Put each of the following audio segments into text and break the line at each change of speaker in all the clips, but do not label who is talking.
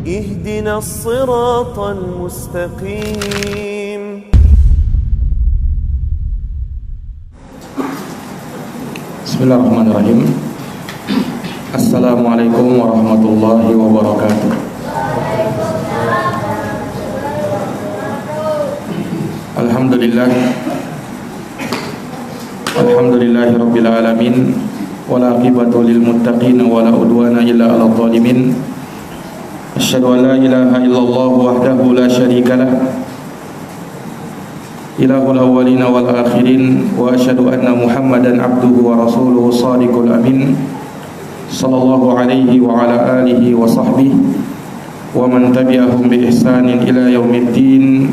اهدنا الصراط المستقيم.
Bismillahirrahmanirrahim. Assalamualaikum warahmatullahi wabarakatuh. Alhamdulillahi rabbil alamin, wala aqibatu lil muttaqin wala udwana illa 'alal zalimin. Asyhadu an la ilaha illallah wahdahu la syarika lah, ilahul awwalina wal akhirin, wa asyhadu anna Muhammadan abduhu wa rasuluhu shadiqul amin, sallallahu alaihi wa ala alihi wa sahbihi wa man tabi'ahum bi ihsanin ila yaumiddin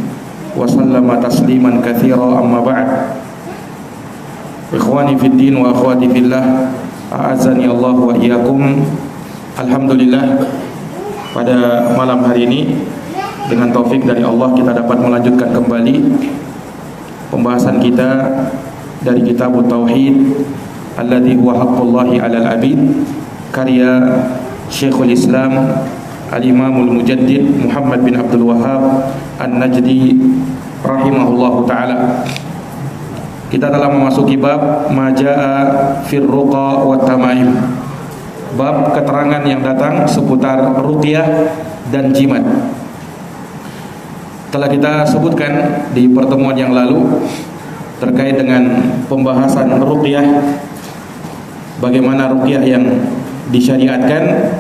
wa sallama tasliman katsira, amma ba'd. Ikhwani fid din wa akhwati fillah, a'azzani Allah wa iyyakum. Alhamdulillah, pada malam hari ini dengan taufik dari Allah kita dapat melanjutkan kembali pembahasan kita dari kitab Tauhid alladzi huwa haqqullahi 'alal 'abid, karya Syekhul Islam Al-Imamul Mujaddid Muhammad bin Abdul Wahhab An-Najdi rahimahullahu taala. Kita telah memasuki bab majaa fir ruqa wat tamaim, bab keterangan yang datang seputar ruqyah dan jimat. Telah kita sebutkan di pertemuan yang lalu terkait dengan pembahasan ruqyah, bagaimana ruqyah yang disyariatkan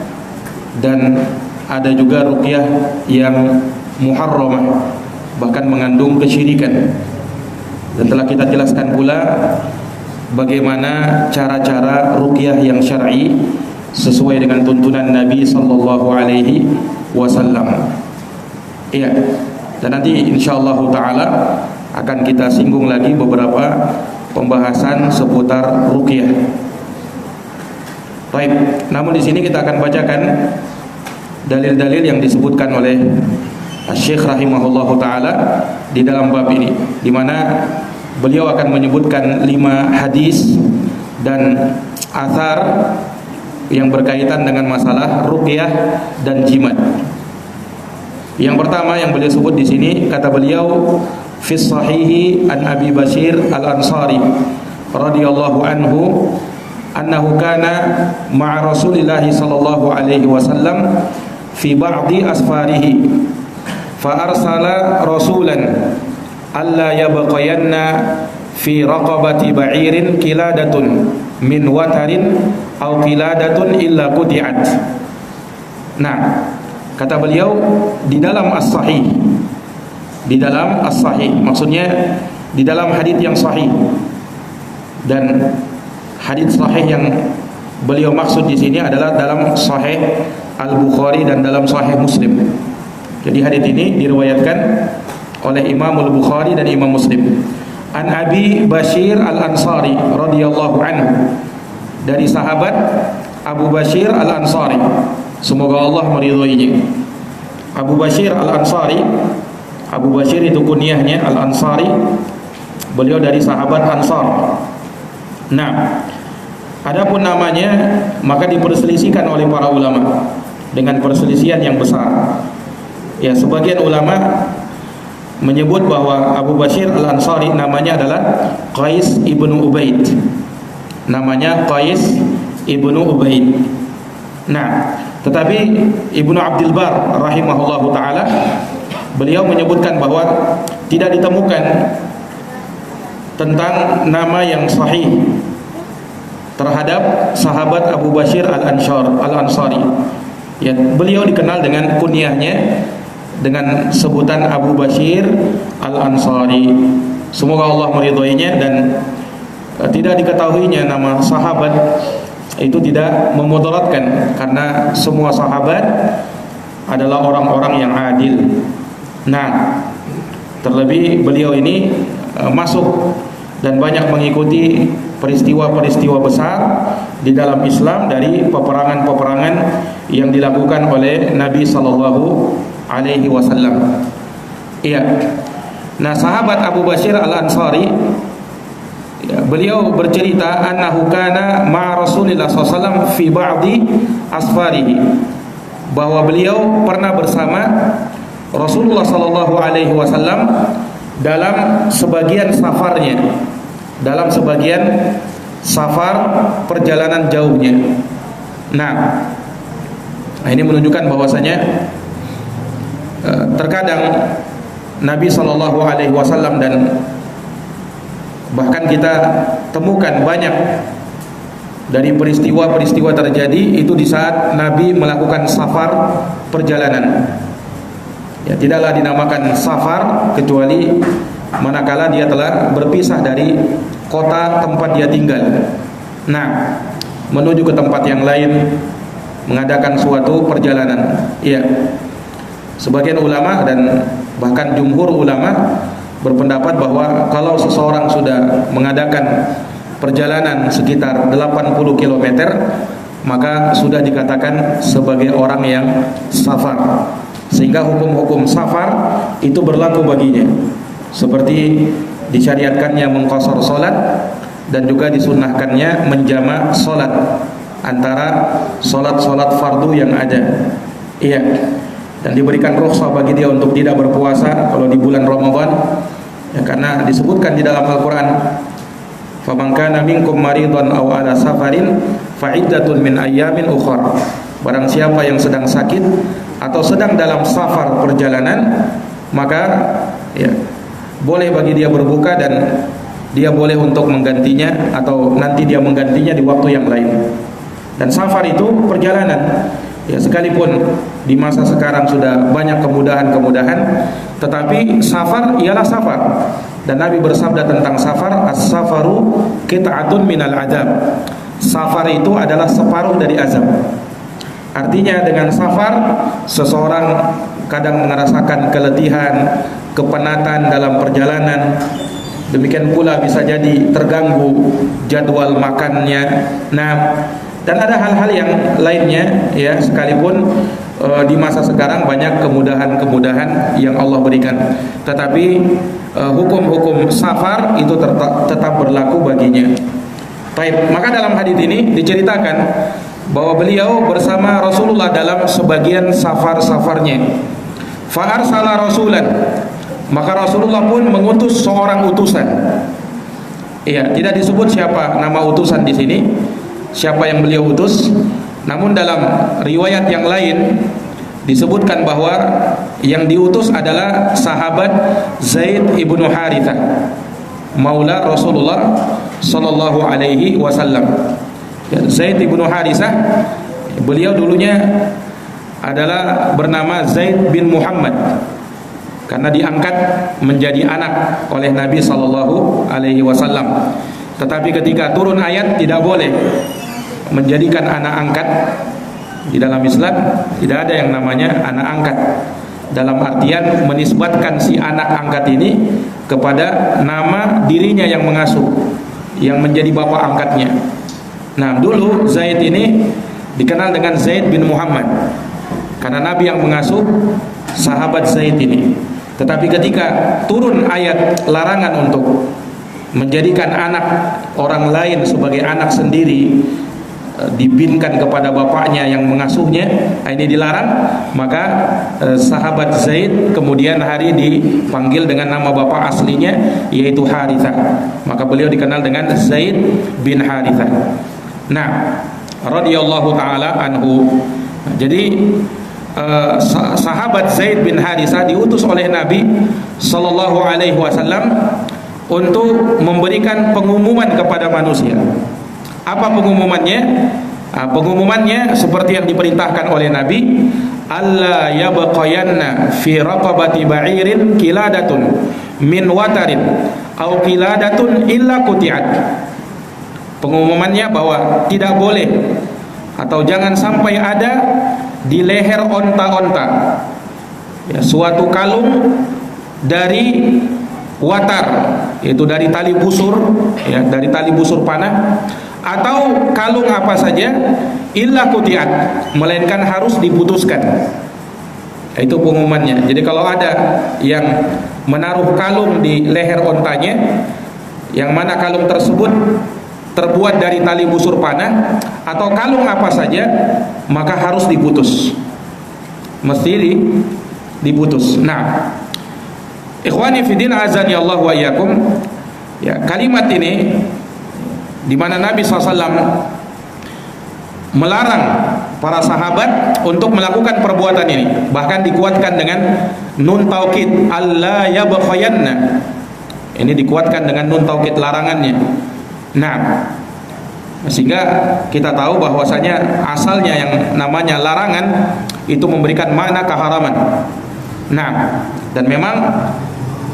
dan ada juga ruqyah yang muharramah, bahkan mengandung kesyirikan. Dan telah kita jelaskan pula bagaimana cara-cara ruqyah yang syar'i sesuai dengan tuntunan Nabi sallallahu alaihi wasallam. Iya. Dan nanti insyaallah taala akan kita singgung lagi beberapa pembahasan seputar ruqyah. Baik, namun di sini kita akan bacakan dalil-dalil yang disebutkan oleh Syekh rahimahullahu taala di dalam bab ini, di mana beliau akan menyebutkan 5 hadis dan athar yang berkaitan dengan masalah ruqyah dan jimat. Yang pertama yang beliau sebut di sini, kata beliau, fi sahihi an Abi Bashir Al-Ansari radhiyallahu anhu annahu kana ma'a Rasulillah sallallahu alaihi wasallam fi ba'di asfarihi fa arsala rasulan alla yabqayanna fi raqabati ba'irin kiladatun min watarin aw kiladatun illa quti'at. Nah, kata beliau di dalam as-sahih, di dalam as-sahih maksudnya di dalam hadis yang sahih. Dan hadis sahih yang beliau maksud di sini adalah dalam Sahih Al-Bukhari dan dalam Sahih Muslim. Jadi hadis ini diriwayatkan oleh Imam Al-Bukhari dan Imam Muslim. An Abi Bashir Al-Ansari radhiyallahu anhu, dari sahabat Abu Bashir Al-Ansari, semoga Allah meridhoinya. Abu Bashir Al-Ansari, Abu Bashir itu kunyahnya Al-Ansari, beliau dari sahabat Ansar. Nah, adapun namanya maka diperselisihkan oleh para ulama dengan perselisihan yang besar. Ya, sebagian ulama menyebut bahwa Abu Bashir Al-Ansari namanya adalah Qais ibnu Ubaid. Namanya Qais ibnu Ubaid. Nah, tetapi Ibnu Abdul Bar rahimahullahu taala beliau menyebutkan bahwa tidak ditemukan tentang nama yang sahih terhadap sahabat Abu Bashir Al-Ansari. Ya, beliau dikenal dengan kunyahnya dengan sebutan Abu Bashir Al-Ansari. Semoga Allah meridhoinya, dan tidak diketahuinya nama sahabat itu tidak memudaratkan, karena semua sahabat adalah orang-orang yang adil. Nah, terlebih beliau ini masuk dan banyak mengikuti peristiwa-peristiwa besar di dalam Islam dari peperangan-peperangan yang dilakukan oleh Nabi sallallahu alaihi wasallam. Iya. Nah, sahabat Abu Bashir Al-Ansari, ya, beliau bercerita annahu kana ma'a Rasulillah sallallahu alaihi wasallam fi ba'di asfarihi. bahwa beliau pernah bersama Rasulullah sallallahu alaihi wasallam dalam sebagian safarnya, dalam sebagian safar perjalanan jauhnya. Nah, ini menunjukkan bahwasanya terkadang Nabi sallallahu alaihi wasallam dan bahkan kita temukan banyak dari peristiwa-peristiwa terjadi itu di saat Nabi melakukan safar perjalanan. Ya, tidaklah dinamakan safar kecuali manakala dia telah berpisah dari kota tempat dia tinggal. Nah, menuju ke tempat yang lain, mengadakan suatu perjalanan. Ya, sebagian ulama dan bahkan jumhur ulama berpendapat bahwa kalau seseorang sudah mengadakan perjalanan sekitar 80 km maka sudah dikatakan sebagai orang yang safar, sehingga hukum-hukum safar itu berlaku baginya, seperti disyariatkannya mengqashar salat dan juga disunnahkannya menjamak salat antara salat-salat fardu yang ada. Iya. Dan diberikan rukhsah bagi dia untuk tidak berpuasa kalau di bulan Ramadan, ya, karena disebutkan di dalam Al-Qur'an, faman kana minkum maridhan aw ala safarin fa iddatun min ayyamin ukhra. Barang siapa yang sedang sakit atau sedang dalam safar perjalanan, maka ya boleh bagi dia berbuka dan dia boleh untuk menggantinya atau nanti dia menggantinya di waktu yang lain. Dan safar itu perjalanan. Ya, sekalipun di masa sekarang sudah banyak kemudahan-kemudahan, tetapi safar ialah safar. Dan Nabi bersabda tentang safar, as-safaru qit'atun minal adab. Safar itu adalah separuh dari azab. Artinya dengan safar seseorang kadang merasakan keletihan, kepenatan dalam perjalanan. Demikian pula bisa jadi terganggu jadwal makannya. Nah, dan ada hal-hal yang lainnya, ya, sekalipun di masa sekarang banyak kemudahan-kemudahan yang Allah berikan, tetapi hukum-hukum safar itu tetap berlaku baginya. Baik, maka dalam hadis ini diceritakan bahwa beliau bersama Rasulullah dalam sebagian safar-safarnya. Fa arsala rasulan, maka Rasulullah pun mengutus seorang utusan. Iya, tidak disebut siapa nama utusan di sini, siapa yang beliau utus. Namun dalam riwayat yang lain disebutkan bahwa yang diutus adalah sahabat Zaid ibnu Harithah, maula Rasulullah sallallahu alaihi wasallam. Zaid ibnu Harithah, beliau dulunya adalah bernama Zaid bin Muhammad karena diangkat menjadi anak oleh Nabi sallallahu alaihi wasallam. Tetapi ketika turun ayat tidak boleh menjadikan anak angkat. Di dalam Islam tidak ada yang namanya anak angkat, dalam artian menisbatkan si anak angkat ini kepada nama dirinya yang mengasuh, yang menjadi bapak angkatnya. Nah, dulu Zaid ini dikenal dengan Zaid bin Muhammad karena Nabi yang mengasuh sahabat Zaid ini. Tetapi ketika turun ayat larangan untuk menjadikan anak orang lain sebagai anak sendiri, dibinkan kepada bapaknya yang mengasuhnya, ini dilarang, maka sahabat Zaid kemudian hari dipanggil dengan nama bapak aslinya yaitu Harithah. Maka beliau dikenal dengan Zaid bin Harithah. Nah, radhiyallahu taala anhu. Jadi sahabat Zaid bin Harithah diutus oleh Nabi sallallahu alaihi wasallam untuk memberikan pengumuman kepada manusia. Apa pengumumannya? Pengumumannya seperti yang diperintahkan oleh Nabi, alla yabqayanna fi raqabati ba'irin kiladatun min watarin aw kiladatun illa quti'at. Pengumumannya bahwa tidak boleh atau jangan sampai ada di leher onta-onta, ya, suatu kalung dari watar, yaitu dari tali busur, ya, dari tali busur panah, atau kalung apa saja, illa qutiat, melainkan harus diputuskan. Itu pengumumannya. Jadi kalau ada yang menaruh kalung di leher ontanya, yang mana kalung tersebut terbuat dari tali busur panah atau kalung apa saja, maka harus diputus. mesti diputus. Nah, ikhwani fiddin azani Allah wa iyyakum, ya, kalimat ini di mana Nabi SAW melarang para sahabat untuk melakukan perbuatan ini, bahkan dikuatkan dengan nun taukid, alla yabkhayanna. Ini dikuatkan dengan nun taukid larangannya. Nah, sehingga kita tahu bahwasanya asalnya yang namanya larangan itu memberikan makna keharaman. Nah, dan memang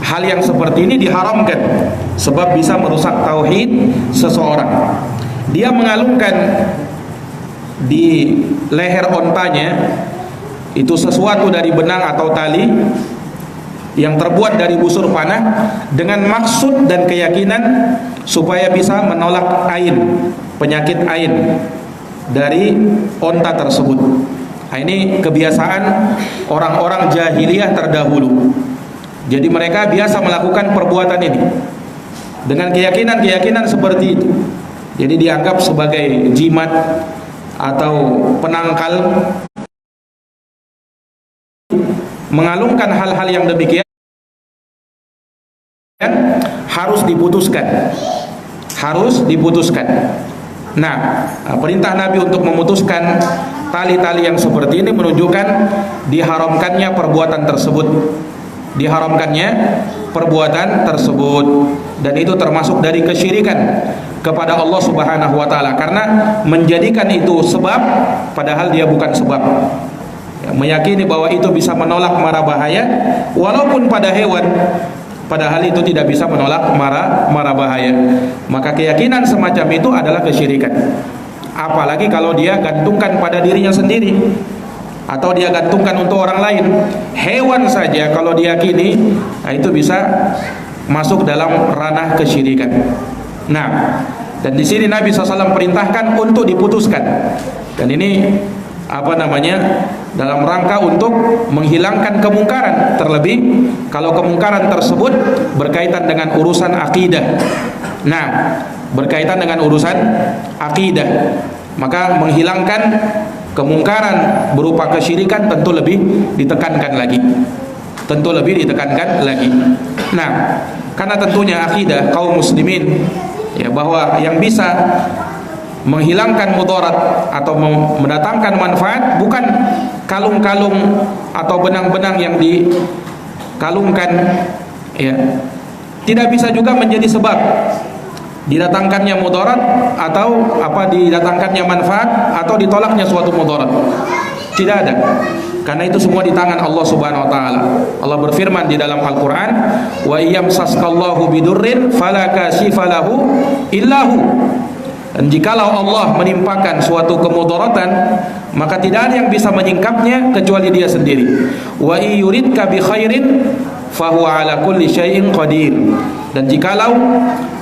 hal yang seperti ini diharamkan sebab bisa merusak tauhid seseorang. Dia mengalungkan di leher ontanya itu sesuatu dari benang atau tali yang terbuat dari busur panah dengan maksud dan keyakinan supaya bisa menolak ain, penyakit ain dari onta tersebut. Nah, ini kebiasaan orang-orang jahiliyah terdahulu. Jadi mereka biasa melakukan perbuatan ini dengan keyakinan-keyakinan seperti itu. Jadi dianggap sebagai jimat atau penangkal. Mengalungkan hal-hal yang demikian harus diputuskan. Nah, perintah Nabi untuk memutuskan tali-tali yang seperti ini menunjukkan diharamkannya perbuatan tersebut, dan itu termasuk dari kesyirikan kepada Allah Subhanahu wa taala, karena menjadikan itu sebab padahal dia bukan sebab. Ya, meyakini bahwa itu bisa menolak mara bahaya walaupun pada hewan, padahal itu tidak bisa menolak mara bahaya. Maka keyakinan semacam itu adalah kesyirikan. Apalagi kalau dia gantungkan pada dirinya sendiri atau dia gantungkan untuk orang lain. Hewan saja kalau diyakini, nah itu bisa masuk dalam ranah kesyirikan. Nah, dan di sini Nabi SAW perintahkan untuk diputuskan. Dan ini dalam rangka untuk menghilangkan kemungkaran, terlebih kalau kemungkaran tersebut berkaitan dengan urusan akidah. Nah, berkaitan dengan urusan akidah, maka menghilangkan kemungkaran berupa kesyirikan tentu lebih ditekankan lagi. Nah, karena tentunya akidah kaum muslimin, ya, bahwa yang bisa menghilangkan mudarat atau mendatangkan manfaat bukan kalung-kalung atau benang-benang yang dikalungkan, ya. Tidak bisa juga menjadi sebab didatangkannya mudarat atau didatangkannya manfaat atau ditolaknya suatu mudarat. Tidak ada. Karena itu semua di tangan Allah Subhanahu wa taala. Allah berfirman di dalam Al-Qur'an, "Wa iyamsaskallahu bidurrin fala kashifa lahu illahu." Dan jikalau Allah menimpakan suatu kemudaratan, maka tidak ada yang bisa menyingkapnya kecuali Dia sendiri. Wa yuridka bi khairin fahuwa ala kulli syai'in qadir. Dan jikalau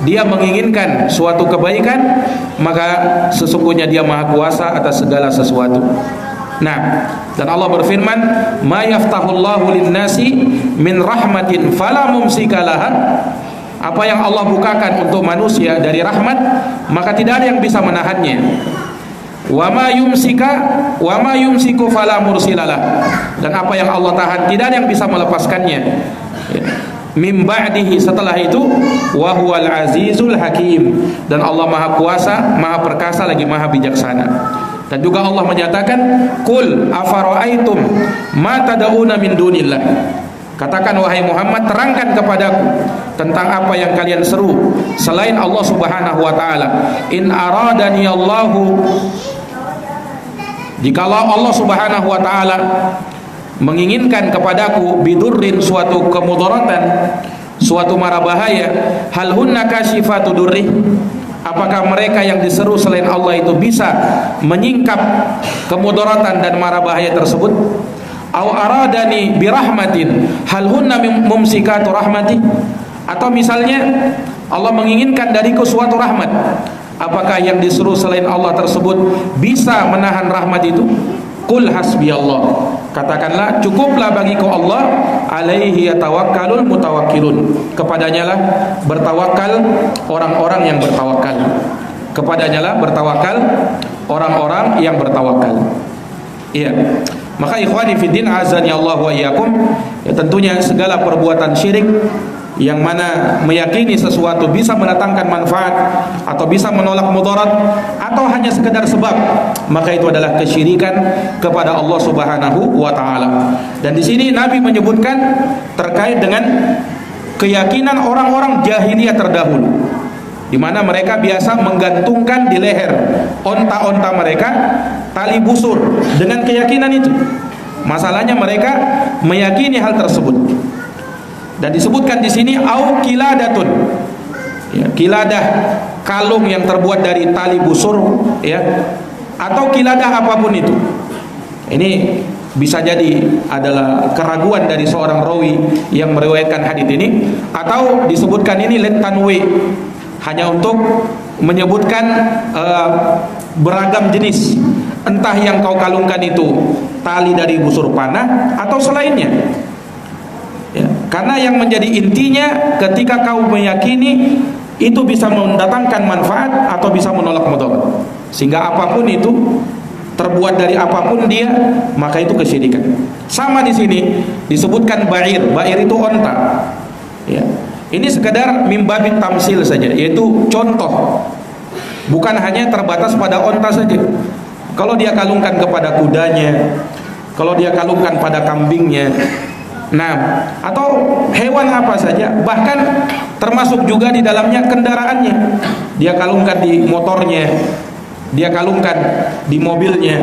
Dia menginginkan suatu kebaikan, maka sesungguhnya Dia Maha Kuasa atas segala sesuatu. Nah, dan Allah berfirman, "Ma yaftahullahu lin-nasi min rahmatin fala mumsika laha." Apa yang Allah bukakan untuk manusia dari rahmat, maka tidak ada yang bisa menahannya. Wa ma yumsiku fala mursilalah. Dan apa yang Allah tahan, tidak ada yang bisa melepaskannya. Mim ba'dihi, setelah itu, wa huwal azizul hakim. Dan Allah Maha Kuasa, Maha Perkasa, lagi Maha Bijaksana. Dan juga Allah menyatakan, "Qul afara'aitum ma tad'una min dunillah." Katakan wahai Muhammad, terangkan kepadaku tentang apa yang kalian seru selain Allah Subhanahu wa taala. In aradani Allahu, jikalau Allah Subhanahu wa taala menginginkan kepadaku bidurrin, suatu kemudaratan, suatu mara bahaya, hal hunna kasyifatu durri, apakah mereka yang diseru selain Allah itu bisa menyingkap kemudaratan dan mara bahaya tersebut? Aw aradani birahmatin hal hunna mumsikatu rahmati, atau misalnya Allah menginginkan dariku suatu rahmat, apakah yang disuruh selain Allah tersebut bisa menahan rahmat itu? Qul hasbiyallah, katakanlah cukuplah bagiku Allah, alaihi yatawakkalul mutawakkilun, kepadanya lah bertawakal orang-orang yang bertawakal, kepadanya lah bertawakal orang-orang yang bertawakal. Iya. Maka ikhwani fiddin azani Allah wa iyyakum, ya tentunya segala perbuatan syirik yang mana meyakini sesuatu bisa mendatangkan manfaat atau bisa menolak mudarat atau hanya sekedar sebab, maka itu adalah kesyirikan kepada Allah Subhanahu wa taala. Dan di sini Nabi menyebutkan terkait dengan keyakinan orang-orang jahiliyah terdahulu, di mana mereka biasa menggantungkan di leher onta-onta mereka tali busur dengan keyakinan itu. Masalahnya mereka meyakini hal tersebut. Dan disebutkan di sini au kiladatun. Ya, kiladah kalung yang terbuat dari tali busur, ya, atau kiladah apapun itu. Ini bisa jadi adalah keraguan dari seorang rawi yang meriwayatkan hadis ini, atau disebutkan ini litanwi, hanya untuk menyebutkan beragam jenis, entah yang kau kalungkan itu tali dari busur panah atau selainnya. Ya, karena yang menjadi intinya ketika kau meyakini itu bisa mendatangkan manfaat atau bisa menolak mudarat, sehingga apapun itu terbuat dari apapun dia, maka itu kesyirikan. Sama di sini disebutkan ba'ir, ba'ir itu onta. Ya. Ini sekedar mimbabit tamsil saja, yaitu contoh, bukan hanya terbatas pada onta saja. Kalau dia kalungkan kepada kudanya, kalau dia kalungkan pada kambingnya, nah, atau hewan apa saja, bahkan termasuk juga di dalamnya kendaraannya, dia kalungkan di motornya, dia kalungkan di mobilnya,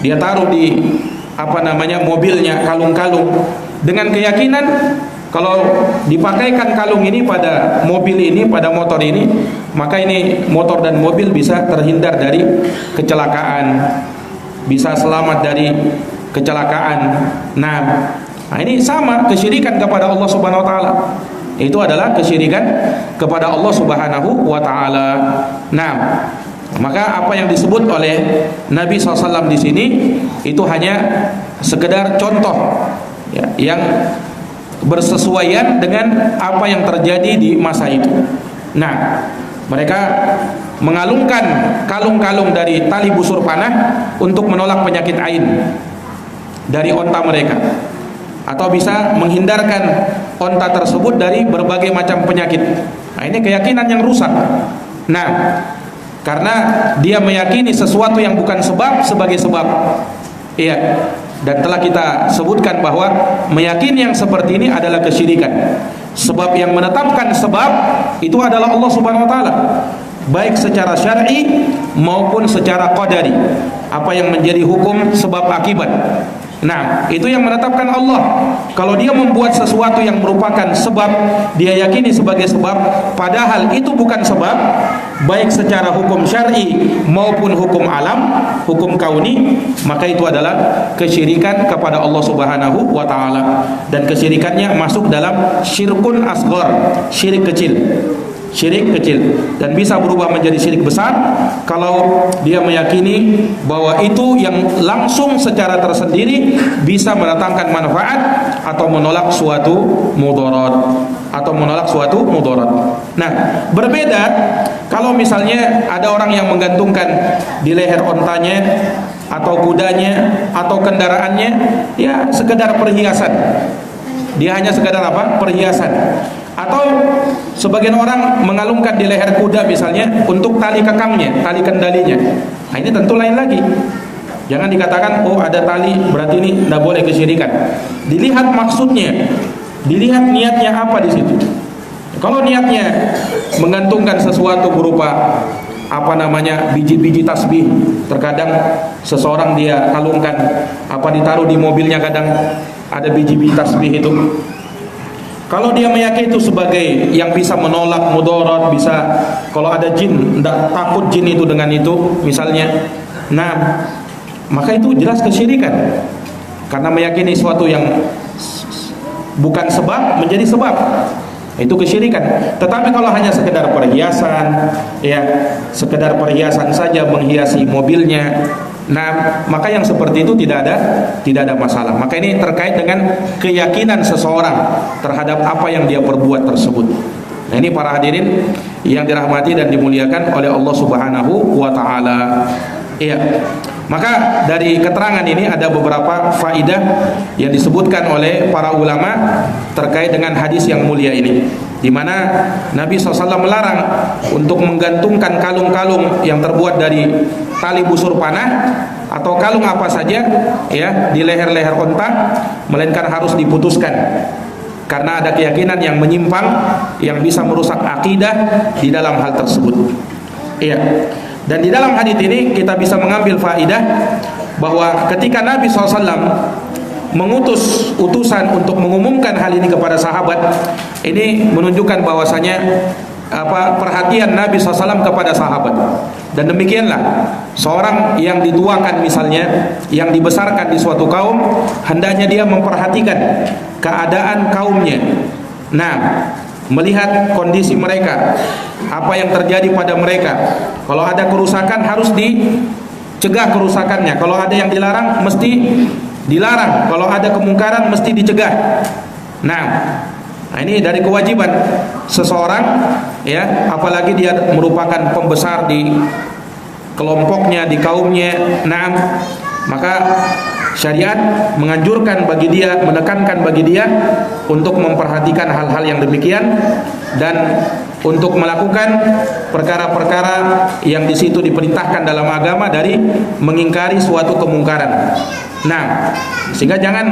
dia taruh di mobilnya kalung-kalung dengan keyakinan kalau dipakaikan kalung ini pada mobil ini, pada motor ini, maka ini motor dan mobil bisa terhindar dari kecelakaan, bisa selamat dari kecelakaan. Nah, ini sama kesyirikan kepada Allah Subhanahu wa taala. Itu adalah kesyirikan kepada Allah Subhanahu wa taala. Nah, maka apa yang disebut oleh Nabi SAW di sini itu hanya sekedar contoh, ya, yang bersesuaian dengan apa yang terjadi di masa itu. Nah, mereka mengalungkan kalung-kalung dari tali busur panah untuk menolak penyakit ain dari onta mereka, atau bisa menghindarkan onta tersebut dari berbagai macam penyakit. Nah, ini keyakinan yang rusak. Nah, karena dia meyakini sesuatu yang bukan sebab sebagai sebab. Iya. Dan telah kita sebutkan bahwa meyakini yang seperti ini adalah kesyirikan. Sebab yang menetapkan sebab itu adalah Allah Subhanahu wa taala, baik secara syar'i maupun secara qadari. Apa yang menjadi hukum sebab akibat. Nah, itu yang menetapkan Allah. Kalau dia membuat sesuatu yang merupakan sebab, dia yakini sebagai sebab, padahal itu bukan sebab, baik secara hukum syar'i maupun hukum alam, hukum kauni, maka itu adalah kesyirikan kepada Allah Subhanahu wa taala. Dan kesyirikannya masuk dalam syirkun asghar, syirik kecil. Syirik kecil, dan bisa berubah menjadi syirik besar kalau dia meyakini bahwa itu yang langsung secara tersendiri bisa mendatangkan manfaat atau menolak suatu mudarat, Nah, berbeda kalau misalnya ada orang yang menggantungkan di leher ontanya atau kudanya atau kendaraannya, ya sekedar perhiasan. Dia hanya sekedar perhiasan. Atau sebagian orang mengalungkan di leher kuda misalnya untuk tali kekangnya, tali kendalinya. Nah, ini tentu lain lagi. Jangan dikatakan oh ada tali berarti ini tidak boleh kesyirikan. Dilihat maksudnya, dilihat niatnya apa di situ. Kalau niatnya menggantungkan sesuatu berupa biji-biji tasbih, terkadang seseorang dia kalungkan ditaruh di mobilnya, kadang ada biji-biji tasbih itu. Kalau dia meyakini itu sebagai yang bisa menolak mudarat, bisa kalau ada jin, tidak takut jin itu dengan itu misalnya. Nah, maka itu jelas kesyirikan. Karena meyakini sesuatu yang bukan sebab menjadi sebab. Itu kesyirikan. Tetapi kalau hanya sekedar perhiasan, ya, sekedar perhiasan saja menghiasi mobilnya, nah, maka yang seperti itu tidak ada masalah. Maka ini terkait dengan keyakinan seseorang terhadap apa yang dia perbuat tersebut. Nah, ini para hadirin yang dirahmati dan dimuliakan oleh Allah Subhanahu wa taala. Iya. Maka dari keterangan ini ada beberapa faidah yang disebutkan oleh para ulama terkait dengan hadis yang mulia ini, di mana Nabi SAW melarang untuk menggantungkan kalung-kalung yang terbuat dari tali busur panah atau kalung apa saja ya di leher-leher unta, melainkan harus diputuskan karena ada keyakinan yang menyimpang yang bisa merusak akidah di dalam hal tersebut. Iya. Dan di dalam hadis ini kita bisa mengambil faidah bahwa ketika Nabi SAW mengutus utusan untuk mengumumkan hal ini kepada sahabat, ini menunjukkan bahwasanya perhatian Nabi SAW kepada sahabat. Dan demikianlah seorang yang dituakan misalnya, yang dibesarkan di suatu kaum, hendaknya dia memperhatikan keadaan kaumnya. Nah, melihat kondisi mereka, apa yang terjadi pada mereka. Kalau ada kerusakan harus dicegah kerusakannya. Kalau ada yang dilarang mesti dilarang. Kalau ada kemungkaran mesti dicegah. Nah, ini dari kewajiban seseorang ya, apalagi dia merupakan pembesar di kelompoknya, di kaumnya. Nah, maka syariat menganjurkan bagi dia, menekankan bagi dia untuk memperhatikan hal-hal yang demikian dan untuk melakukan perkara-perkara yang di situ diperintahkan dalam agama dari mengingkari suatu kemungkaran. Nah, sehingga jangan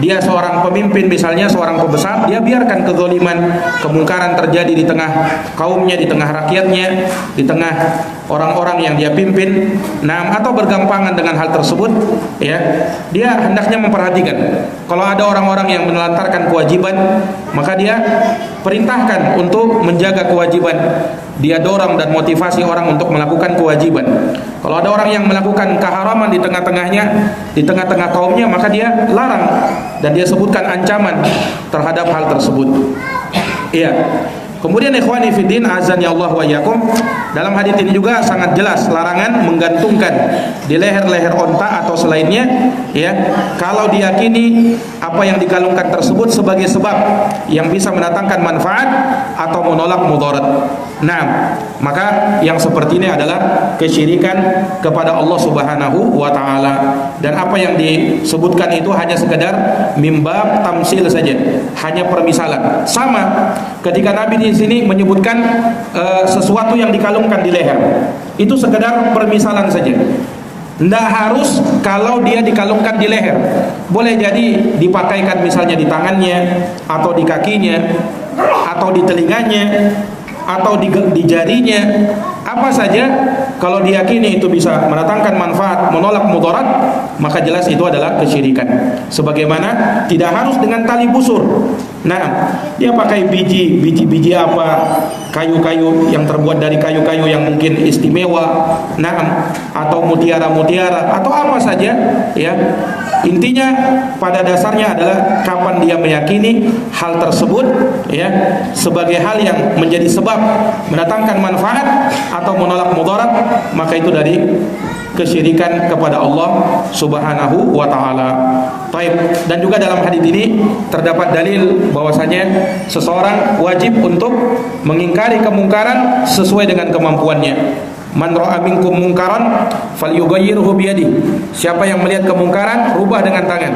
dia seorang pemimpin misalnya, seorang pembesar, dia biarkan kezaliman, kemungkaran terjadi di tengah kaumnya, di tengah rakyatnya, di tengah orang-orang yang dia pimpin. Nah, atau bergampangan dengan hal tersebut, ya, dia hendaknya memperhatikan. Kalau ada orang-orang yang menelantarkan kewajiban, maka dia perintahkan untuk menjaga kewajiban. Dia dorong dan motivasi orang untuk melakukan kewajiban. Kalau ada orang yang melakukan keharaman di tengah-tengahnya, di tengah-tengah kaumnya, maka dia larang dan dia sebutkan ancaman terhadap hal tersebut. Iya. Kemudian ikhwani fiddin azani Allah wa iyyakum, dalam hadis ini juga sangat jelas larangan menggantungkan di leher-leher onta atau selainnya ya, kalau diyakini apa yang dikalungkan tersebut sebagai sebab yang bisa mendatangkan manfaat atau menolak mudarat. Nah, maka yang seperti ini adalah kesyirikan kepada Allah Subhanahu wa taala, dan apa yang disebutkan itu hanya sekedar mimbab tamsil saja, hanya permisalan. Sama ketika Nabi di sini menyebutkan sesuatu yang dikalungkan di leher, itu sekedar permisalan saja. Tidak harus kalau dia dikalungkan di leher, boleh jadi dipakaikan misalnya di tangannya atau di kakinya atau di telinganya atau di jarinya, apa saja kalau diyakini itu bisa mendatangkan manfaat, menolak mudarat, maka jelas itu adalah kesyirikan. Sebagaimana tidak harus dengan tali busur. Nah, dia pakai biji apa, kayu-kayu yang terbuat dari kayu-kayu yang mungkin istimewa, nah, atau mutiara-mutiara atau apa saja, ya. Intinya pada dasarnya adalah kapan dia meyakini hal tersebut ya sebagai hal yang menjadi sebab mendatangkan manfaat atau menolak mudarat, maka itu dari kesyirikan kepada Allah Subhanahu wa taala. Baik, dan juga dalam hadis ini terdapat dalil bahwasanya seseorang wajib untuk mengingkari kemungkaran sesuai dengan kemampuannya. Man ra'a minkum munkaran falyughayyirhu biyadihi. Siapa yang melihat kemungkaran, rubah dengan tangan.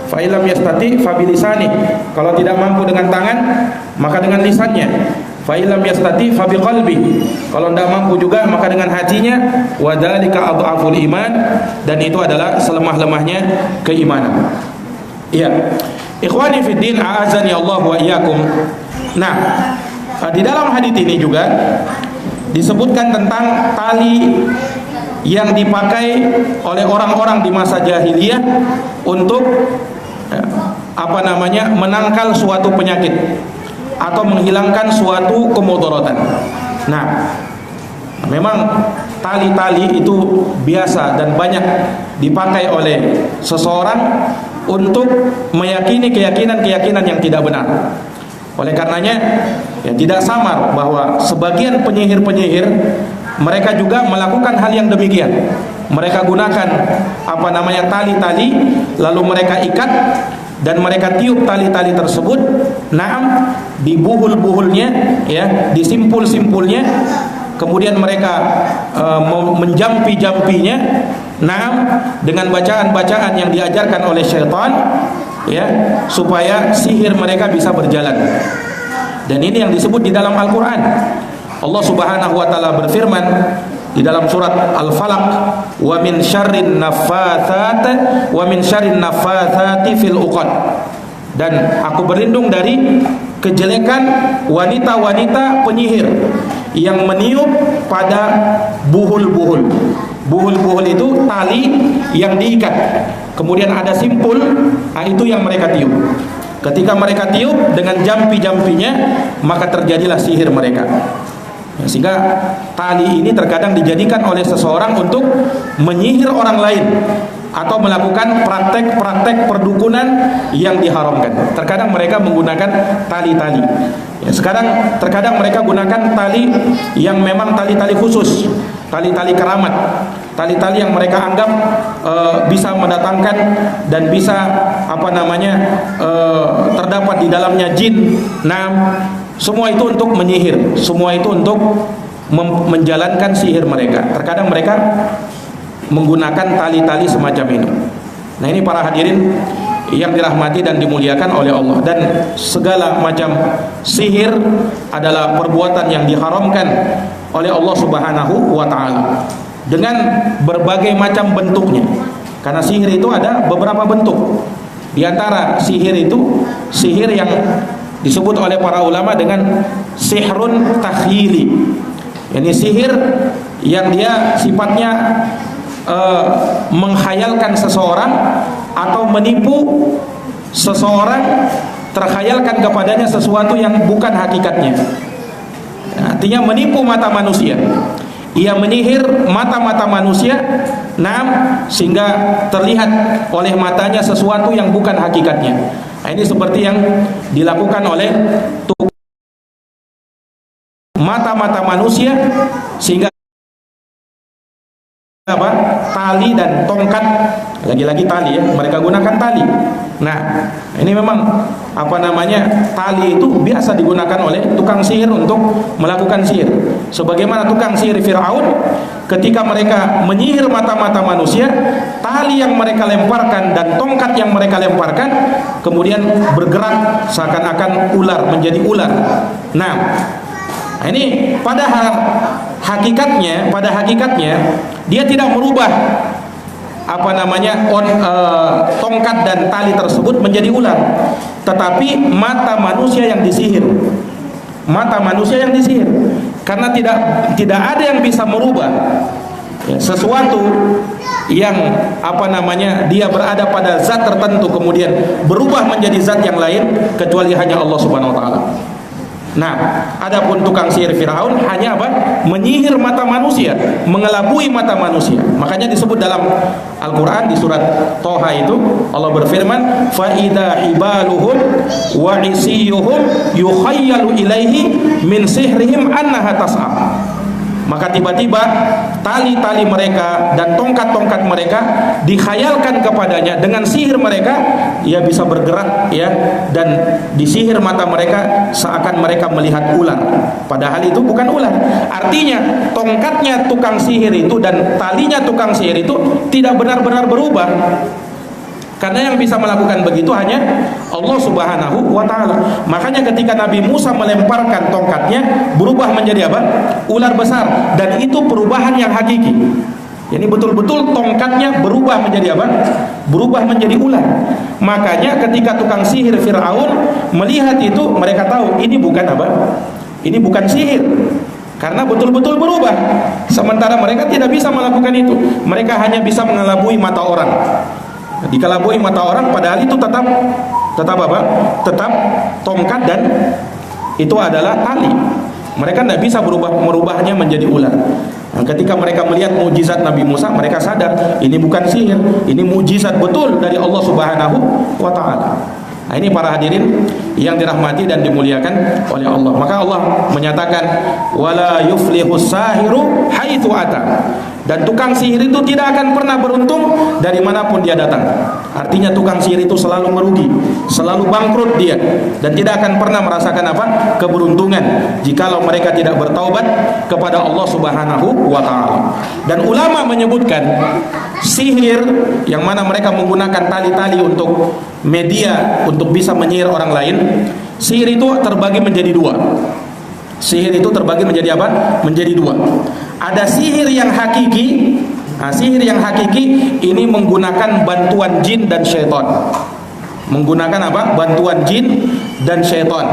Fa illam yastati fa bilisani. Kalau tidak mampu dengan tangan, maka dengan lisannya. Fa illam yastati fa biqalbi. Kalau tidak mampu juga, maka dengan hatinya. Wa dzalika adhaful iman, dan itu adalah selemah-lemahnya keimanan. Iya. Ikhwani fid din, a'azani Allah wa iyyakum. Nah, di dalam hadis ini juga disebutkan tentang tali yang dipakai oleh orang-orang di masa jahiliyah untuk menangkal suatu penyakit atau menghilangkan suatu kemudaratan. Nah, memang tali-tali itu biasa dan banyak dipakai oleh seseorang untuk meyakini keyakinan-keyakinan yang tidak benar. Oleh karenanya ya, tidak samar bahwa sebagian penyihir-penyihir mereka juga melakukan hal yang demikian. Mereka gunakan tali-tali, lalu mereka ikat dan mereka tiup tali-tali tersebut, naam, dibuhul-buhulnya ya, disimpul-simpulnya, kemudian mereka menjampi-jampinya Nah, dengan bacaan-bacaan yang diajarkan oleh syaitan, ya, supaya sihir mereka bisa berjalan. Dan ini yang disebut di dalam Al-Quran. Allah Subhanahu wa ta'ala berfirman di dalam surat Al-Falaq, wa min syarrin naffatsati fil uqad. Dan aku berlindung dari kejelekan wanita-wanita penyihir yang meniup pada buhul-buhul. Buhul-buhul itu tali yang diikat, kemudian ada simpul, nah itu yang mereka tiup. Ketika mereka tiup dengan jampi-jampinya, maka terjadilah sihir mereka. Sehingga tali ini terkadang dijadikan oleh seseorang untuk menyihir orang lain atau melakukan praktek-praktek perdukunan yang diharamkan. Terkadang mereka menggunakan tali-tali. Ya, sekarang terkadang mereka gunakan tali yang memang tali-tali khusus, tali-tali keramat, tali-tali yang mereka anggap bisa mendatangkan dan bisa terdapat di dalamnya jin. Nah, semua itu untuk menyihir, semua itu untuk menjalankan sihir mereka. Terkadang mereka menggunakan tali-tali semacam ini. Nah, ini para hadirin yang dirahmati dan dimuliakan oleh Allah. Dan segala macam sihir adalah perbuatan yang diharamkan oleh Allah Subhanahu wa ta'ala dengan berbagai macam bentuknya. Karena sihir itu ada beberapa bentuk. Di antara sihir itu, sihir yang disebut oleh para ulama dengan sihrun takhyili. Ini sihir yang dia sifatnya menghayalkan seseorang atau menipu seseorang, terkhayalkan kepadanya sesuatu yang bukan hakikatnya. Artinya menipu mata manusia. Ia menyihir mata-mata manusia, sehingga terlihat oleh matanya sesuatu yang bukan hakikatnya. Nah, ini seperti yang dilakukan oleh mata-mata manusia, sehingga tali dan tongkat, lagi-lagi tali ya, mereka gunakan tali. Nah, ini memang tali itu biasa digunakan oleh tukang sihir untuk melakukan sihir. Sebagaimana tukang sihir Fir'aun, ketika mereka menyihir mata-mata manusia, tali yang mereka lemparkan dan tongkat yang mereka lemparkan kemudian bergerak seakan-akan ular, menjadi ular. Nah, ini pada hakikatnya dia tidak merubah tongkat dan tali tersebut menjadi ular, tetapi mata manusia yang disihir. Karena tidak ada yang bisa merubah sesuatu yang dia berada pada zat tertentu kemudian berubah menjadi zat yang lain kecuali hanya Allah Subhanahu wa ta'ala. Nah, adapun tukang sihir Firaun hanya menyihir mata manusia, mengelabui mata manusia. Makanya disebut dalam Al-Qur'an di surat Toha itu Allah berfirman, fa idza hibaluhum wa isiyuhum yukhayyalu ilaihi min sihrihim annaha tas'a. Maka tiba-tiba tali-tali mereka dan tongkat-tongkat mereka dikhayalkan kepadanya dengan sihir mereka, ia bisa bergerak ya, dan disihir mata mereka seakan mereka melihat ular, padahal itu bukan ular. Artinya tongkatnya tukang sihir itu dan talinya tukang sihir itu tidak benar-benar berubah. Karena yang bisa melakukan begitu hanya Allah Subhanahu wa ta'ala. Makanya ketika Nabi Musa melemparkan tongkatnya, berubah menjadi ular besar. Dan itu perubahan yang hakiki. Ini betul-betul tongkatnya berubah menjadi berubah menjadi ular. Makanya ketika tukang sihir Fir'aun melihat itu, mereka tahu ini bukan ini bukan sihir, karena betul-betul berubah. Sementara mereka tidak bisa melakukan itu. Mereka hanya bisa mengelabui mata orang. Dikelabui mata orang, padahal itu tetap tongkat dan itu adalah tali. Mereka tidak bisa merubahnya menjadi ular. Nah, ketika mereka melihat mujizat Nabi Musa, mereka sadar ini bukan sihir, ini mujizat betul dari Allah Subhanahu wa ta'ala. Nah, ini para hadirin yang dirahmati dan dimuliakan oleh Allah. Maka Allah menyatakan wala yuflihus sahiru haitsu ata. Dan tukang sihir itu tidak akan pernah beruntung dari manapun dia datang. Artinya tukang sihir itu selalu merugi, selalu bangkrut dia, dan tidak akan pernah merasakan keberuntungan jikalau mereka tidak bertaubat kepada Allah Subhanahu wa ta'ala. Dan ulama menyebutkan sihir yang mana mereka menggunakan tali-tali untuk media untuk bisa menyihir orang lain. Sihir itu terbagi menjadi dua. Sihir itu terbagi menjadi apa? Menjadi dua. Ada sihir yang hakiki. Nah, sihir yang hakiki ini menggunakan bantuan jin dan syaitan. Menggunakan apa? Bantuan jin dan syaitan.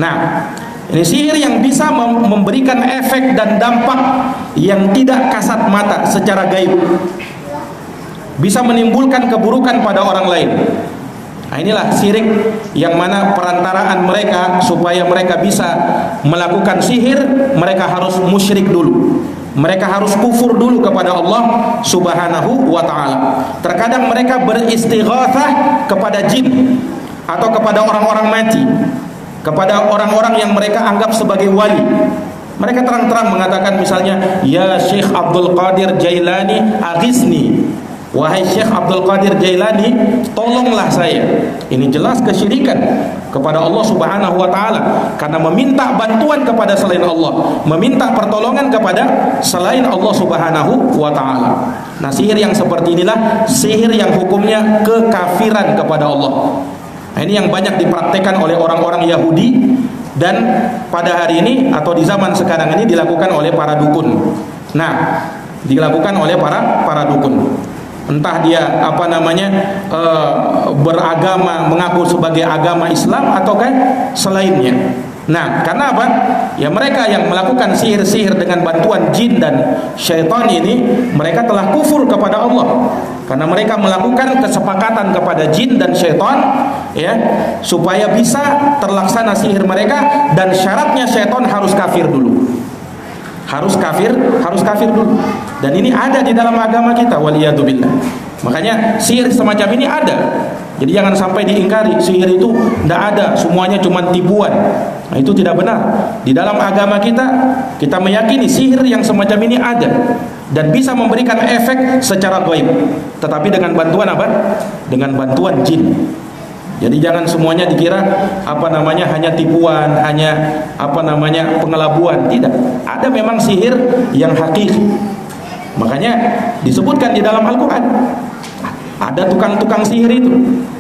Nah, ini sihir yang bisa memberikan efek dan dampak yang tidak kasat mata secara gaib. Bisa menimbulkan keburukan pada orang lain. Nah, inilah syirik yang mana perantaraan mereka supaya mereka bisa melakukan sihir, mereka harus musyrik dulu. Mereka harus kufur dulu kepada Allah Subhanahu wa ta'ala. Terkadang mereka beristighatsah kepada jin atau kepada orang-orang mati, kepada orang-orang yang mereka anggap sebagai wali. Mereka terang-terang mengatakan misalnya, ya Syekh Abdul Qadir Jailani aghithni. Wahai Syekh Abdul Qadir Jailani, tolonglah saya. Ini jelas kesyirikan kepada Allah Subhanahu wa ta'ala, karena meminta bantuan kepada selain Allah, meminta pertolongan kepada selain Allah Subhanahu wa ta'ala. Nah, sihir yang seperti inilah sihir yang hukumnya kekafiran kepada Allah. Nah, ini yang banyak dipraktekkan oleh orang-orang Yahudi, dan pada hari ini atau di zaman sekarang ini dilakukan oleh para dukun. Nah, dilakukan oleh para dukun. Entah dia beragama, mengaku sebagai agama Islam ataukah selainnya. Nah, karena apa? Ya, mereka yang melakukan sihir-sihir dengan bantuan jin dan syaitan ini, mereka telah kufur kepada Allah. Karena mereka melakukan kesepakatan kepada jin dan syaitan, ya, supaya bisa terlaksana sihir mereka, dan syaratnya syaitan harus kafir dulu. Harus kafir dulu. Dan ini ada di dalam agama kita, waliyadzubillah. Makanya sihir semacam ini ada. Jadi jangan sampai diingkari, sihir itu tidak ada, semuanya cuma tipuan. Nah, itu tidak benar. Di dalam agama kita, kita meyakini sihir yang semacam ini ada dan bisa memberikan efek secara gaib. Tetapi dengan bantuan apa? Dengan bantuan jin. Jadi jangan semuanya dikira hanya tipuan, hanya pengelabuan. Tidak. Ada memang sihir yang hakiki. Makanya disebutkan di dalam Al-Qur'an. Ada tukang-tukang sihir itu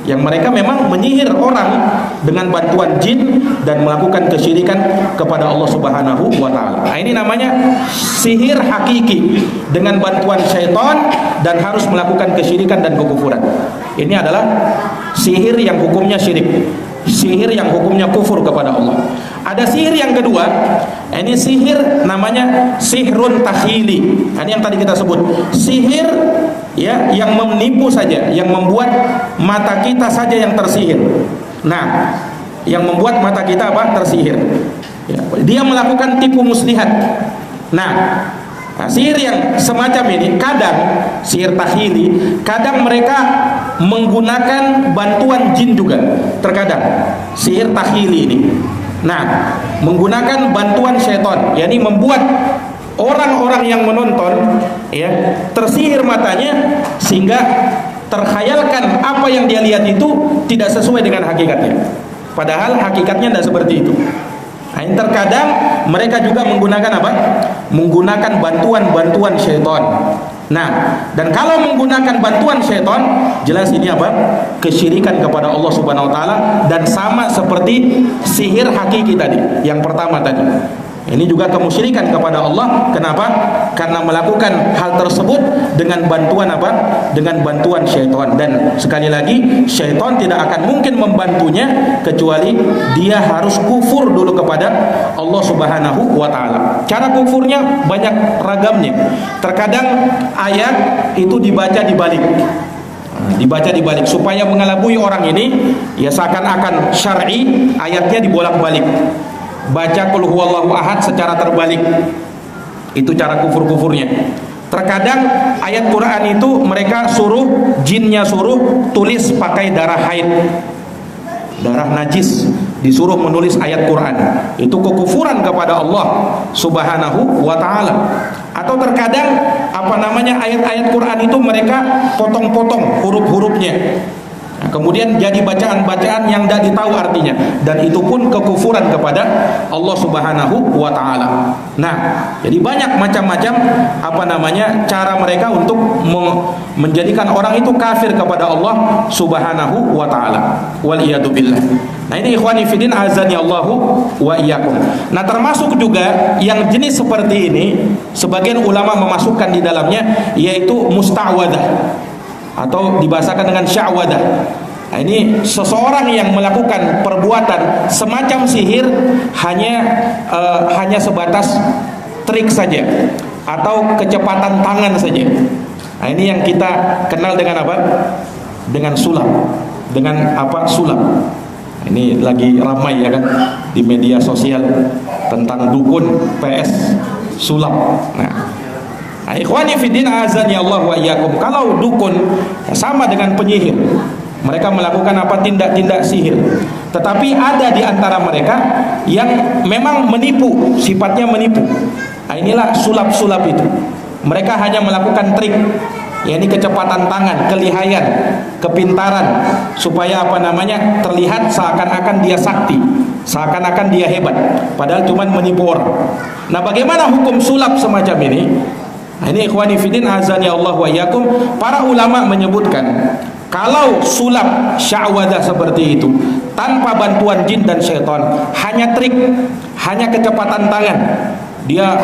yang mereka memang menyihir orang dengan bantuan jin dan melakukan kesyirikan kepada Allah Subhanahu wa ta'ala. Nah, ini namanya sihir hakiki dengan bantuan syaitan dan harus melakukan kesyirikan dan kekufuran. Ini adalah sihir yang hukumnya syirik, sihir yang hukumnya kufur kepada Allah. Ada sihir yang kedua, ini sihir namanya sihrun takhili. Ini yang tadi kita sebut, sihir ya yang menipu saja, yang membuat mata kita saja yang tersihir. Nah, yang membuat mata kita tersihir. Ya, dia melakukan tipu muslihat. Nah, sihir yang semacam ini kadang sihir takhili, kadang mereka menggunakan bantuan jin juga. Terkadang sihir takhili ini, nah, menggunakan bantuan syaitan, yakni membuat orang-orang yang menonton ya tersihir matanya sehingga terkhayalkan apa yang dia lihat itu tidak sesuai dengan hakikatnya. Padahal hakikatnya tidak seperti itu. Nah, terkadang mereka juga menggunakan apa? Menggunakan bantuan syaitan. Nah, dan kalau menggunakan bantuan syaitan, jelas ini apa? Kesyirikan kepada Allah Subhanahu wa taala, dan sama seperti sihir hakiki tadi, yang pertama tadi. Ini juga kemusyrikan kepada Allah. Kenapa? Karena melakukan hal tersebut dengan bantuan apa? Dengan bantuan syaitan. Dan sekali lagi, syaitan tidak akan mungkin membantunya kecuali dia harus kufur dulu kepada Allah Subhanahu wa ta'ala. Cara kufurnya banyak ragamnya. Terkadang ayat itu dibaca dibalik, supaya mengelabui orang ini, ya seakan-akan syar'i, ayatnya dibolak-balik. Baca qul huwallahu ahad secara terbalik. Itu cara kufur-kufurnya. Terkadang ayat Quran itu mereka suruh, jinnya suruh tulis pakai darah haid, darah najis, disuruh menulis ayat Quran. Itu kekufuran kepada Allah Subhanahu wa ta'ala. Atau terkadang ayat-ayat Quran itu mereka potong-potong huruf-hurufnya. Nah, kemudian jadi bacaan-bacaan yang tidak ditahu artinya, dan itu pun kekufuran kepada Allah Subhanahu wa taala. Nah, jadi banyak macam-macam cara mereka untuk menjadikan orang itu kafir kepada Allah Subhanahu wa taala. Wal iyadu billah. Nah, ini ikhwani fillah azani Allahu wa iyyakum. Nah, termasuk juga yang jenis seperti ini sebagian ulama memasukkan di dalamnya yaitu musta'wadah atau dibahasakan dengan sya'wadah. Nah, ini seseorang yang melakukan perbuatan semacam sihir hanya sebatas trik saja atau kecepatan tangan saja. Nah, ini yang kita kenal dengan apa? Dengan sulap. Dengan apa? Sulap. Ini lagi ramai ya kan di media sosial tentang dukun PS sulap. Nah, ikhwani fiddin azani Allah wa iyyakum, kalau dukun sama dengan penyihir. Mereka melakukan tindak-tindak sihir. Tetapi ada di antara mereka yang memang menipu, sifatnya menipu. Nah, inilah sulap-sulap itu. Mereka hanya melakukan trik, yakni kecepatan tangan, kelihayan, kepintaran, supaya terlihat seakan-akan dia sakti, seakan-akan dia hebat, padahal cuma menipu orang. Nah, bagaimana hukum sulap semacam ini? Nah, ini ikhwani fiddin azani Allah wa iyyakum, para ulama menyebutkan kalau sulap sya'wadah seperti itu tanpa bantuan jin dan syaitan, hanya trik, hanya kecepatan tangan, dia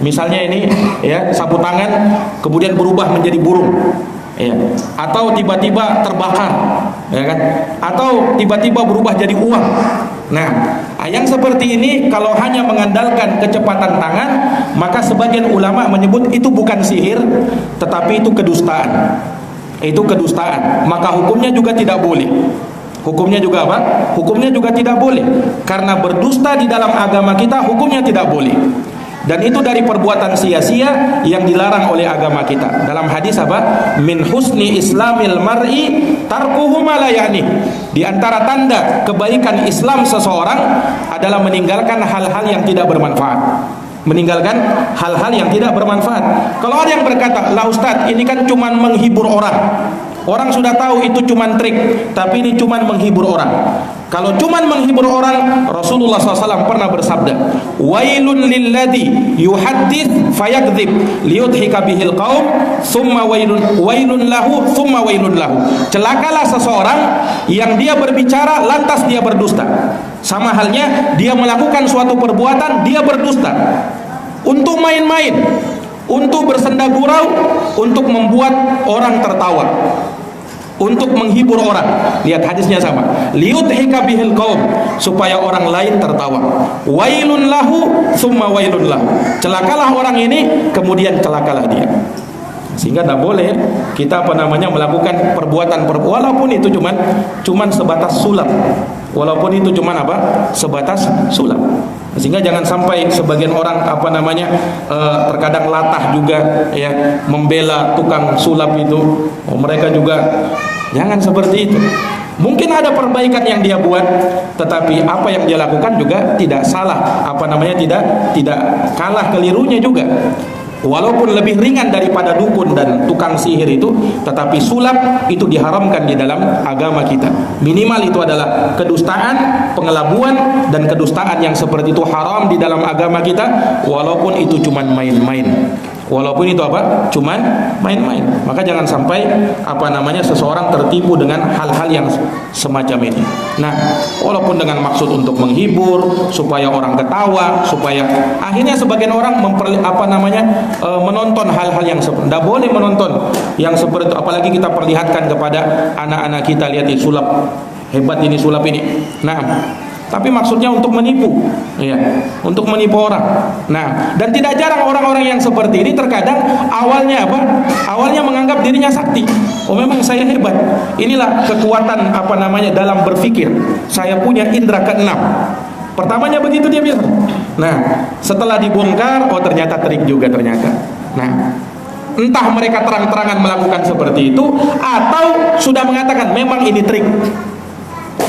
misalnya ini ya, sapu tangan kemudian berubah menjadi burung ya, atau tiba-tiba terbakar ya kan, atau tiba-tiba berubah jadi uang. Nah, yang seperti ini kalau hanya mengandalkan kecepatan tangan, maka sebagian ulama menyebut itu bukan sihir, tetapi itu kedustaan. Itu kedustaan, maka hukumnya juga tidak boleh. Hukumnya juga apa? Hukumnya juga tidak boleh, karena berdusta di dalam agama kita hukumnya tidak boleh. Dan itu dari perbuatan sia-sia yang dilarang oleh agama kita. Dalam hadis apa? Min husni islamil mar'i tarkuhu ma la ya'ni. Di antara tanda kebaikan Islam seseorang adalah meninggalkan hal-hal yang tidak bermanfaat. Meninggalkan hal-hal yang tidak bermanfaat. Kalau ada yang berkata, "Lah Ustaz, ini kan cuman menghibur orang. Orang sudah tahu itu cuman trik, tapi ini cuman menghibur orang." Kalau cuman menghibur orang, Rasulullah SAW pernah bersabda, "Wailun lilladzi yuhaddits fayakdzib liyudhika bihil qaum, tsumma wailun lahu, tsumma wailun lahu." Celakalah seseorang yang dia berbicara lantas dia berdusta. Sama halnya dia melakukan suatu perbuatan, dia berdusta untuk main-main, untuk bersenda gurau, untuk membuat orang tertawa, untuk menghibur orang. Lihat hadisnya sama, liyudhika bihil qaum, supaya orang lain tertawa. Wailun lahu tsumma wailun lahu. Celakalah orang ini, kemudian celakalah dia. Sehingga tidak boleh kita melakukan perbuatan walaupun itu cuman sebatas sulap. Walaupun itu cuman sebatas sulap. Sehingga jangan sampai sebagian orang terkadang latah juga ya, membela tukang sulap itu. Mereka juga jangan seperti itu. Mungkin ada perbaikan yang dia buat, tetapi apa yang dia lakukan juga tidak salah, tidak kalah kelirunya juga. Walaupun lebih ringan daripada dukun dan tukang sihir itu, tetapi sulap itu diharamkan di dalam agama kita. Minimal itu adalah kedustaan, pengelabuan, dan kedustaan yang seperti itu haram di dalam agama kita, walaupun itu cuma main-main. Walaupun itu cuman main-main. Maka jangan sampai seseorang tertipu dengan hal-hal yang semacam ini. Nah, walaupun dengan maksud untuk menghibur, supaya orang ketawa, supaya akhirnya sebagian orang menonton hal-hal yang seperti, tidak boleh menonton yang seperti itu. Apalagi kita perlihatkan kepada anak-anak kita, lihat ini sulap, hebat ini sulap ini. Nah, tapi maksudnya untuk menipu, ya, untuk menipu orang. Nah, dan tidak jarang orang-orang yang seperti ini terkadang awalnya awalnya menganggap dirinya sakti. Oh, memang saya hebat. Inilah kekuatan dalam berpikir. Saya punya indera keenam. Pertamanya begitu dia bilang. Nah, setelah dibongkar, oh ternyata trik juga ternyata. Nah, entah mereka terang-terangan melakukan seperti itu, atau sudah mengatakan memang ini trik.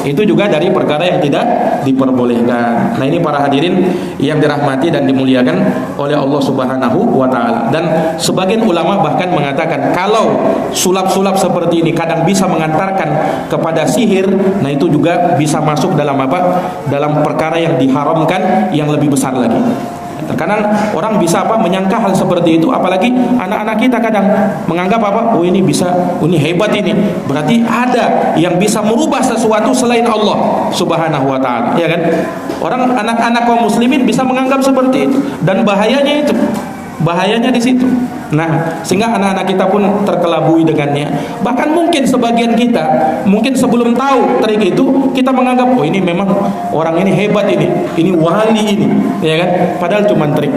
Itu juga dari perkara yang tidak diperbolehkan. Nah, ini para hadirin yang dirahmati dan dimuliakan oleh Allah Subhanahu wa taala. Dan sebagian ulama bahkan mengatakan kalau sulap-sulap seperti ini kadang bisa mengantarkan kepada sihir, nah itu juga bisa masuk dalam apa? Dalam perkara yang diharamkan yang lebih besar lagi. Terkadang orang bisa menyangka hal seperti itu, apalagi anak-anak kita kadang menganggap oh ini bisa, ini hebat ini. Berarti ada yang bisa merubah sesuatu selain Allah Subhanahu wa taala, ya kan? Orang anak-anak kaum muslimin bisa menganggap seperti itu dan bahayanya itu. Bahayanya di situ. Nah, sehingga anak-anak kita pun terkelabui dengannya. Bahkan mungkin sebagian kita, mungkin sebelum tahu trik itu, kita menganggap ini memang orang ini hebat ini wali ini, ya kan? Padahal cuma trik.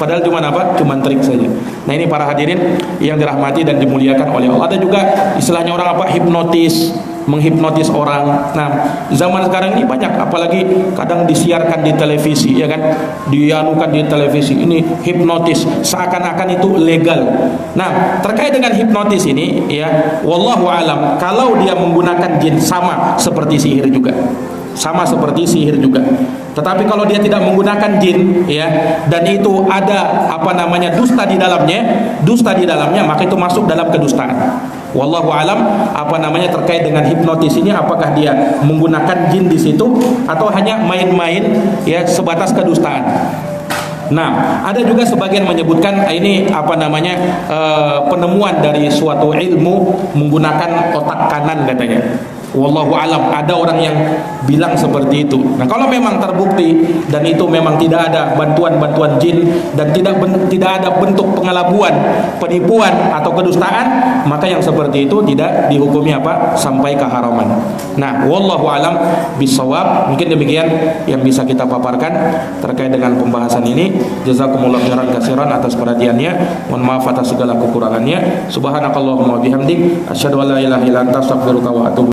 Padahal cuma cuma trik saja. Nah, ini para hadirin yang dirahmati dan dimuliakan oleh Allah. Ada juga istilahnya orang hipnotis, menghipnotis orang. Nah, zaman sekarang ini banyak, apalagi kadang disiarkan di televisi, ya kan? Dianukan di televisi, ini hipnotis, seakan-akan itu legal. Nah, terkait dengan hipnotis ini, ya, wallahu alam, kalau dia menggunakan jin sama seperti sihir juga. Sama seperti sihir juga. Tetapi kalau dia tidak menggunakan jin, ya, dan itu ada dusta di dalamnya, maka itu masuk dalam kedustaan. Wallahu alam terkait dengan hipnotis ini, apakah dia menggunakan jin di situ atau hanya main-main, ya, sebatas kedustaan. Nah, ada juga sebagian menyebutkan ini penemuan dari suatu ilmu menggunakan otak kanan katanya. Wallahu alam, ada orang yang bilang seperti itu. Nah, kalau memang terbukti dan itu memang tidak ada bantuan jin dan tidak ada bentuk pengelabuan, penipuan atau kedustaan, maka yang seperti itu tidak dihukumi sampai keharaman. Nah, wallahu alam bisawab. Mungkin demikian yang bisa kita paparkan terkait dengan pembahasan ini. Jazakumullah khairan katsiran atas perhatiannya. Mohon maaf atas segala kekurangannya. Subhanakallahumma wa bihamdik asyhadu an la ilaha illa anta astaghfiruka wa atubu